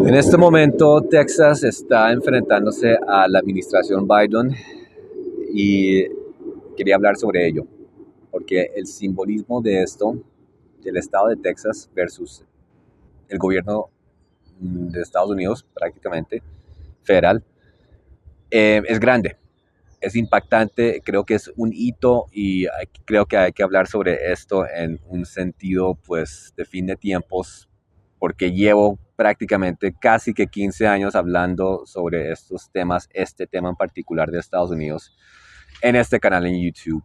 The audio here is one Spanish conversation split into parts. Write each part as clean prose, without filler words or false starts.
En este momento, Texas está enfrentándose a la administración Biden y quería hablar sobre ello, porque el simbolismo de esto, del estado de Texas versus el gobierno de Estados Unidos, prácticamente federal, es grande, es impactante, creo que es un hito y creo que hay que hablar sobre esto en un sentido pues de fin de tiempos, porque llevo prácticamente casi que 15 años hablando sobre estos temas, este tema en particular de Estados Unidos, en este canal en YouTube.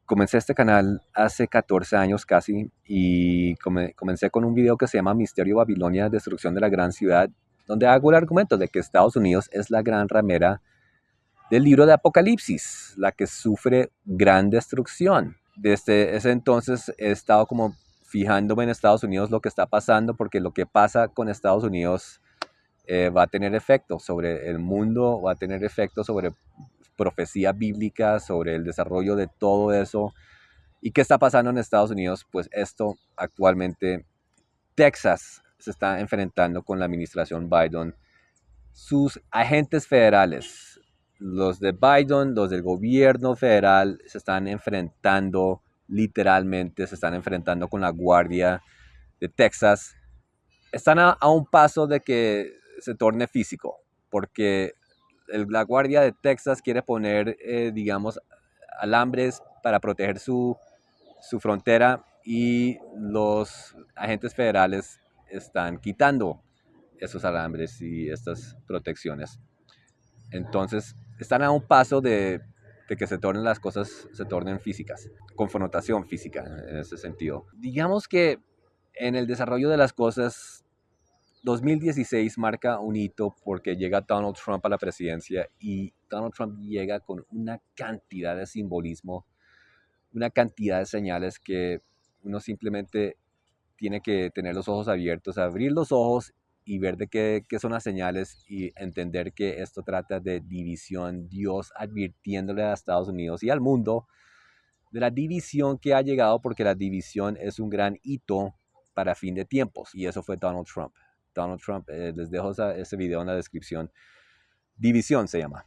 Comencé este canal hace 14 años casi y comencé con un video que se llama Misterio Babilonia, Destrucción de la Gran Ciudad, donde hago el argumento de que Estados Unidos es la gran ramera del libro de Apocalipsis, la que sufre gran destrucción. Desde ese entonces he estado como fijándome en Estados Unidos lo que está pasando, porque lo que pasa con Estados Unidos va a tener efecto sobre el mundo, va a tener efecto sobre profecía bíblica, sobre el desarrollo de todo eso. ¿Y qué está pasando en Estados Unidos? Pues esto actualmente, Texas se está enfrentando con la administración Biden. Sus agentes federales, los de Biden, los del gobierno federal, se están enfrentando literalmente, se están enfrentando con la Guardia de Texas. Están a un paso de que se torne físico, porque la Guardia de Texas quiere poner, digamos, alambres para proteger su frontera y los agentes federales están quitando esos alambres y estas protecciones. Entonces, están a un paso de que se tornen las cosas, se tornen físicas, confrontación física en ese sentido. Digamos que en el desarrollo de las cosas, 2016 marca un hito porque llega Donald Trump a la presidencia y Donald Trump llega con una cantidad de simbolismo, una cantidad de señales que uno simplemente tiene que tener los ojos abiertos, abrir los ojos y ver de qué son las señales y entender que esto trata de división. Dios advirtiéndole a Estados Unidos y al mundo de la división que ha llegado, porque la división es un gran hito para fin de tiempos, y eso fue Donald Trump. Donald Trump, les dejo ese video en la descripción. División se llama.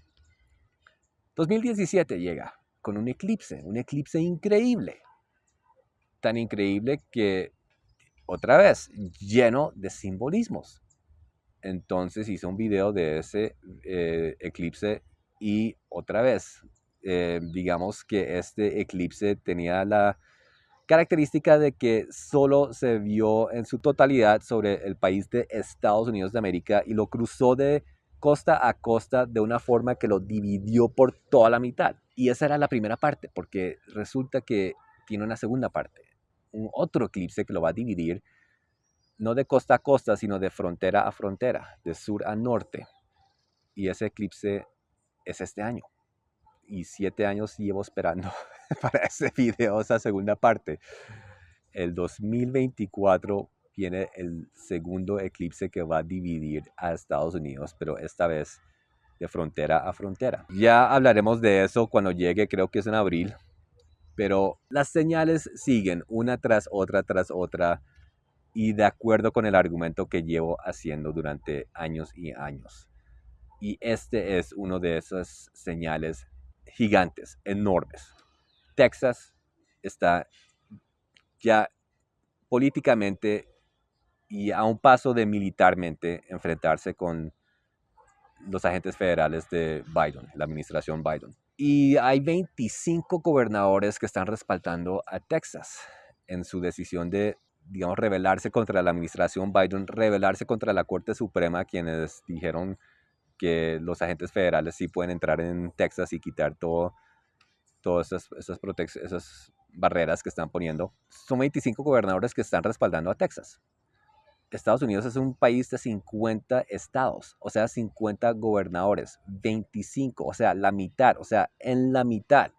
2017 llega con un eclipse increíble. Tan increíble que, otra vez, lleno de simbolismos. Entonces hice un video de ese eclipse y otra vez, digamos que este eclipse tenía la característica de que solo se vio en su totalidad sobre el país de Estados Unidos de América y lo cruzó de costa a costa de una forma que lo dividió por toda la mitad. Y esa era la primera parte, porque resulta que tiene una segunda parte, un otro eclipse que lo va a dividir no de costa a costa, sino de frontera a frontera, de sur a norte. Y ese eclipse es este año. Y 7 años llevo esperando para ese video, esa segunda parte. El 2024 viene el segundo eclipse que va a dividir a Estados Unidos, pero esta vez de frontera a frontera. Ya hablaremos de eso cuando llegue, creo que es en abril. Pero las señales siguen una tras otra, y de acuerdo con el argumento que llevo haciendo durante años y años. Y este es uno de esas señales gigantes, enormes. Texas está ya políticamente y a un paso de militarmente enfrentarse con los agentes federales de Biden, la administración Biden. Y hay 25 gobernadores que están respaldando a Texas en su decisión de, digamos, rebelarse contra la administración Biden, rebelarse contra la Corte Suprema, quienes dijeron que los agentes federales sí pueden entrar en Texas y quitar todas esas barreras que están poniendo. Son 25 gobernadores que están respaldando a Texas. Estados Unidos es un país de 50 estados, o sea, 50 gobernadores, 25, o sea, la mitad, o sea, en la mitad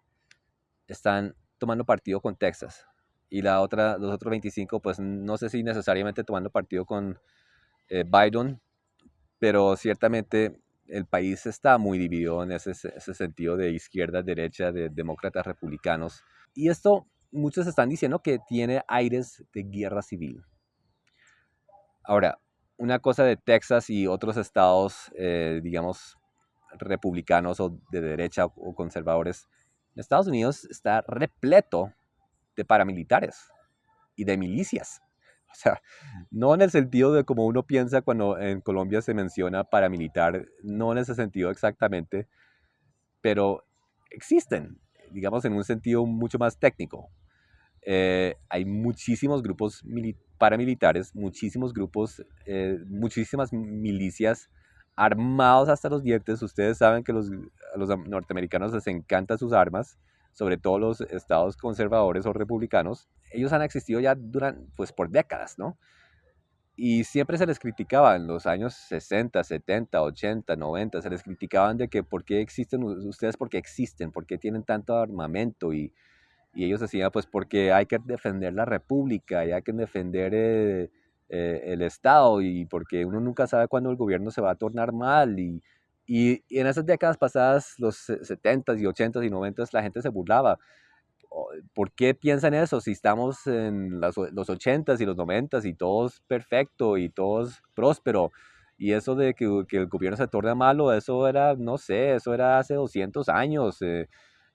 están tomando partido con Texas. Y los otros 25, pues no sé si necesariamente tomando partido con Biden, pero ciertamente el país está muy dividido en ese sentido de izquierda, derecha, de demócratas, republicanos. Y esto, muchos están diciendo que tiene aires de guerra civil. Ahora, una cosa de Texas y otros estados, digamos, republicanos o de derecha o conservadores. Estados Unidos está repleto de paramilitares y de milicias. O sea, no en el sentido de como uno piensa cuando en Colombia se menciona paramilitar, no en ese sentido exactamente, pero existen, digamos, en un sentido mucho más técnico. Hay muchísimos grupos paramilitares, muchísimos grupos, muchísimas milicias armados hasta los dientes. Ustedes saben que a los norteamericanos les encantan sus armas, sobre todo los estados conservadores o republicanos. Ellos han existido ya pues por décadas, ¿no? Y siempre se les criticaba en los años 60, 70, 80, 90, se les criticaban de que por qué existen ustedes, por qué existen, por qué tienen tanto armamento y ellos decían, pues porque hay que defender la república y hay que defender el Estado y porque uno nunca sabe cuándo el gobierno se va a tornar mal. Y en esas décadas pasadas, los 70s y 80s y 90s, la gente se burlaba. ¿Por qué piensan eso? Si estamos en los 80s y los 90s y todo es perfecto y todo es próspero. Y eso de que el gobierno se torna malo, eso era, no sé, eso era hace 200 años.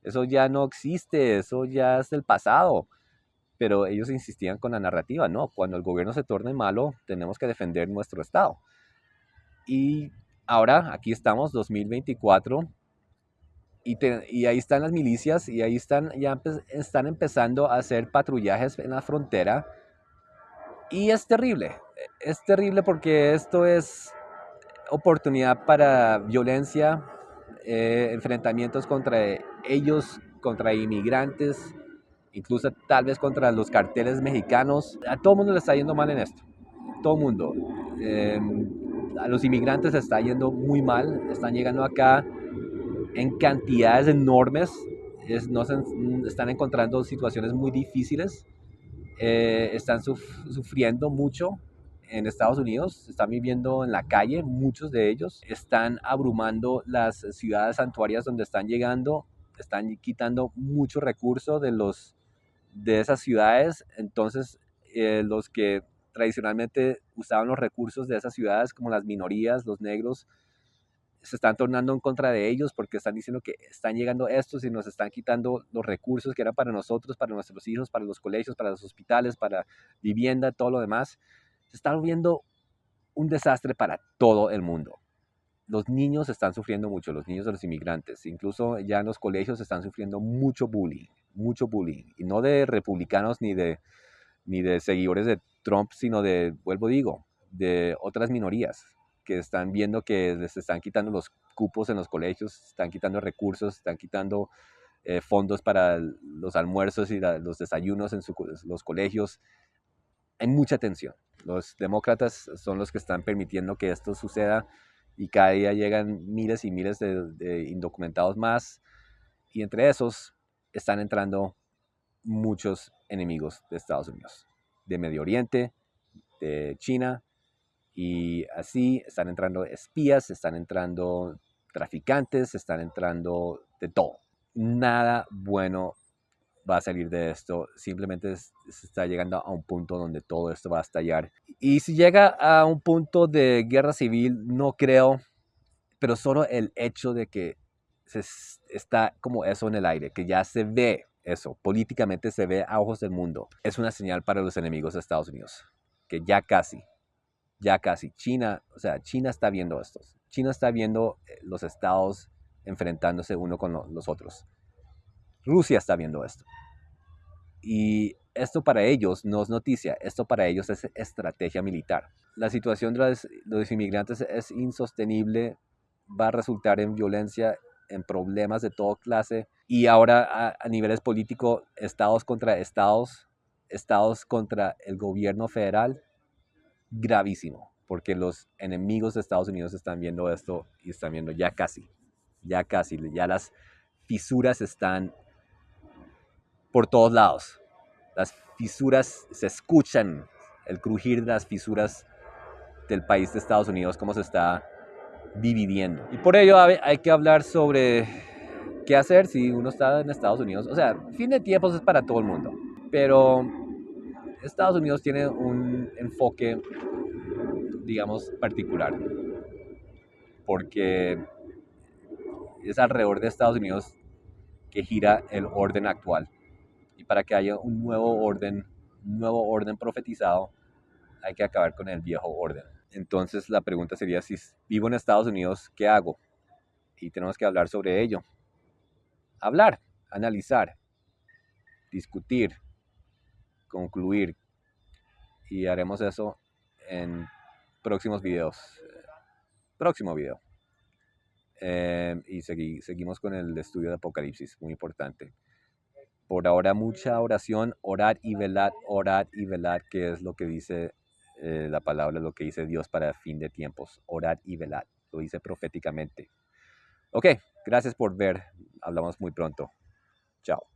Eso ya no existe, eso ya es del pasado. Pero ellos insistían con la narrativa, no, cuando el gobierno se torne malo, tenemos que defender nuestro Estado. Y ahora, aquí estamos, 2024, y ahí están las milicias y ahí están empezando a hacer patrullajes en la frontera. Y es terrible porque esto es oportunidad para violencia, enfrentamientos contra ellos, contra inmigrantes, incluso tal vez contra los carteles mexicanos. A todo el mundo le está yendo mal en esto, todo el mundo. Eh, a los inmigrantes les está yendo muy mal, están llegando acá en cantidades enormes, están encontrando situaciones muy difíciles, están sufriendo mucho en Estados Unidos, están viviendo en la calle, muchos de ellos, están abrumando las ciudades santuarias donde están llegando, están quitando mucho recurso de esas ciudades. Entonces los que tradicionalmente usaban los recursos de esas ciudades, como las minorías, los negros, se están tornando en contra de ellos porque están diciendo que están llegando estos y nos están quitando los recursos que eran para nosotros, para nuestros hijos, para los colegios, para los hospitales, para vivienda, todo lo demás. Se está volviendo un desastre para todo el mundo. Los niños están sufriendo mucho, los niños de los inmigrantes, incluso ya en los colegios están sufriendo mucho bullying, y no de republicanos ni de seguidores de Trump, sino de, vuelvo digo, de otras minorías que están viendo que les están quitando los cupos en los colegios, están quitando recursos, están quitando fondos para los almuerzos y los desayunos en los colegios. Hay mucha tensión. Los demócratas son los que están permitiendo que esto suceda y cada día llegan miles y miles de indocumentados más, y entre esos están entrando muchos enemigos de Estados Unidos, de Medio Oriente, de China, y así están entrando espías, están entrando traficantes, están entrando de todo. Nada bueno va a salir de esto, simplemente se está llegando a un punto donde todo esto va a estallar. Y si llega a un punto de guerra civil, no creo, pero solo el hecho de que está como eso en el aire, que ya se ve eso, políticamente se ve a ojos del mundo, es una señal para los enemigos de Estados Unidos, que ya casi, China, o sea, China está viendo esto, China está viendo los estados enfrentándose uno con los otros, Rusia está viendo esto, y esto para ellos no es noticia, esto para ellos es estrategia militar. La situación de los inmigrantes es insostenible, va a resultar en violencia, en problemas de toda clase, y ahora a niveles políticos, estados contra estados, estados contra el gobierno federal, gravísimo, porque los enemigos de Estados Unidos están viendo esto y están viendo ya las fisuras están por todos lados. Las fisuras se escuchan, el crujir de las fisuras del país de Estados Unidos, cómo se está dividiendo. Y por ello hay que hablar sobre qué hacer si uno está en Estados Unidos. O sea, fin de tiempos es para todo el mundo, pero Estados Unidos tiene un enfoque digamos, particular, porque es alrededor de Estados Unidos que gira el orden actual. Y para que haya un nuevo orden profetizado, hay que acabar con el viejo orden. Entonces la pregunta sería, si vivo en Estados Unidos, ¿qué hago? Y tenemos que hablar sobre ello. Hablar, analizar, discutir, concluir. Y haremos eso en próximos videos. Próximo video. Y seguimos con el estudio de Apocalipsis, muy importante. Por ahora mucha oración, orad y velad, que es lo que dice la palabra, lo que dice Dios para el fin de tiempos. Orad y velad, lo dice proféticamente. Ok, gracias por ver, hablamos muy pronto. Chao.